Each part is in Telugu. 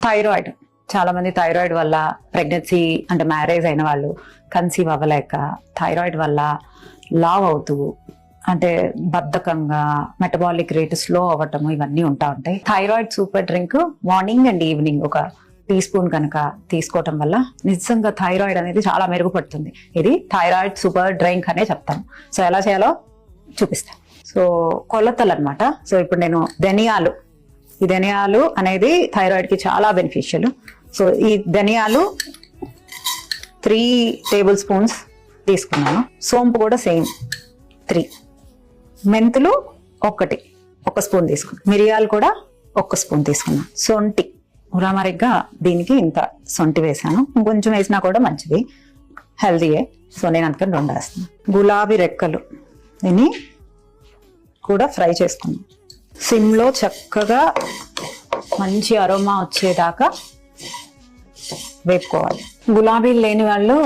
థైరాయిడ్, చాలా మంది థైరాయిడ్ వల్ల ప్రెగ్నెన్సీ అంటే మ్యారేజ్ అయిన వాళ్ళు కన్సీవ్ అవ్వలేక, థైరాయిడ్ వల్ల లావ్ అవుతూ అంటే బద్ధకంగా, మెటబాలిక్ రేట్ స్లో అవ్వటము, ఇవన్నీ ఉంటా ఉంటాయి. Thyroid super drink morning and evening ఒక టీ స్పూన్ కనుక తీసుకోవటం వల్ల నిజంగా థైరాయిడ్ అనేది చాలా మెరుగుపడుతుంది. ఇది థైరాయిడ్ సూపర్ డ్రింక్ అనే చెప్తాను. సో ఎలా చేయాలో చూపిస్తాను. సో కొలతలు అనమాట. సో ఇప్పుడు నేను ధనియాలు, ఈ ధనియాలు అనేది థైరాయిడ్ కి చాలా బెనిఫిషియల్. సో ఈ ధనియాలు 3 టేబుల్ స్పూన్స్ తీసుకున్నాను. సోంపు కూడా సేమ్ 3, మెంతులు 1 స్పూన్ తీసుకున్నాను, మిరియాలు కూడా 1 స్పూన్ తీసుకున్నాను, సొంటి ఉరామరిగ్గా దీనికి ఇంత సొంటి వేసాను. కొంచెం వేసినా కూడా మంచిది, హెల్దీయే. సో నేను అందుకని 2 వేస్తున్నాను. గులాబీ రెక్కలు దీన్ని కూడా ఫ్రై చేసుకున్నాను. సిమ్లో చక్కగా మంచి అరోమా వచ్చేదాకా వేపుకోవాలి. గులాబీలు లేని వాళ్ళు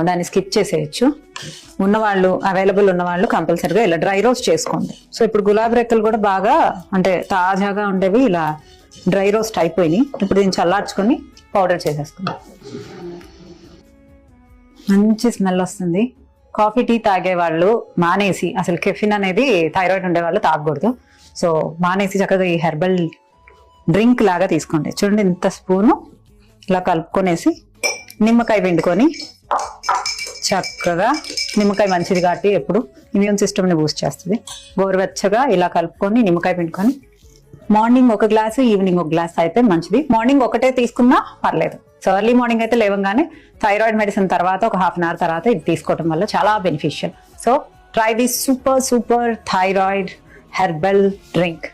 దాన్ని స్కిప్ చేసేయచ్చు. ఉన్నవాళ్ళు, అవైలబుల్ ఉన్నవాళ్ళు కంపల్సరిగా ఇలా డ్రై రోస్ట్ చేసుకోండి. సో ఇప్పుడు గులాబీ రెక్కలు కూడా బాగా అంటే తాజాగా ఉండేవి ఇలా డ్రై రోస్ట్ అయిపోయినాయి. ఇప్పుడు దీన్ని చల్లార్చుకొని పౌడర్ చేసేసుకుందాం. మంచి స్మెల్ వస్తుంది. కాఫీ టీ తాగే వాళ్ళు మానేసి, అసలు కెఫిన్ అనేది థైరాయిడ్ ఉండే వాళ్ళు తాగకూడదు. సో మానేసి చక్కగా ఈ హెర్బల్ డ్రింక్ లాగా తీసుకోండి. చూడండి, ఇంత స్పూను ఇలా కలుపుకొనేసి నిమ్మకాయ పిండుకొని చక్కగా, నిమ్మకాయ మంచిది కాబట్టి ఎప్పుడు ఇమ్యూన్ సిస్టమ్ని బూస్ట్ చేస్తుంది. గోరువెచ్చగా ఇలా కలుపుకొని నిమ్మకాయ పిండుకొని మార్నింగ్ 1 గ్లాసు, ఈవినింగ్ 1 గ్లాస్ అయితే మంచిది. మార్నింగ్ ఒకటే తీసుకున్నా పర్లేదు. సో ఎర్లీ మార్నింగ్ అయితే లేవగానే థైరాయిడ్ మెడిసిన్ తర్వాత ఒక హాఫ్ అన్ అవర్ తర్వాత ఇది తీసుకోవడం వల్ల చాలా beneficial. So try this super thyroid herbal drink.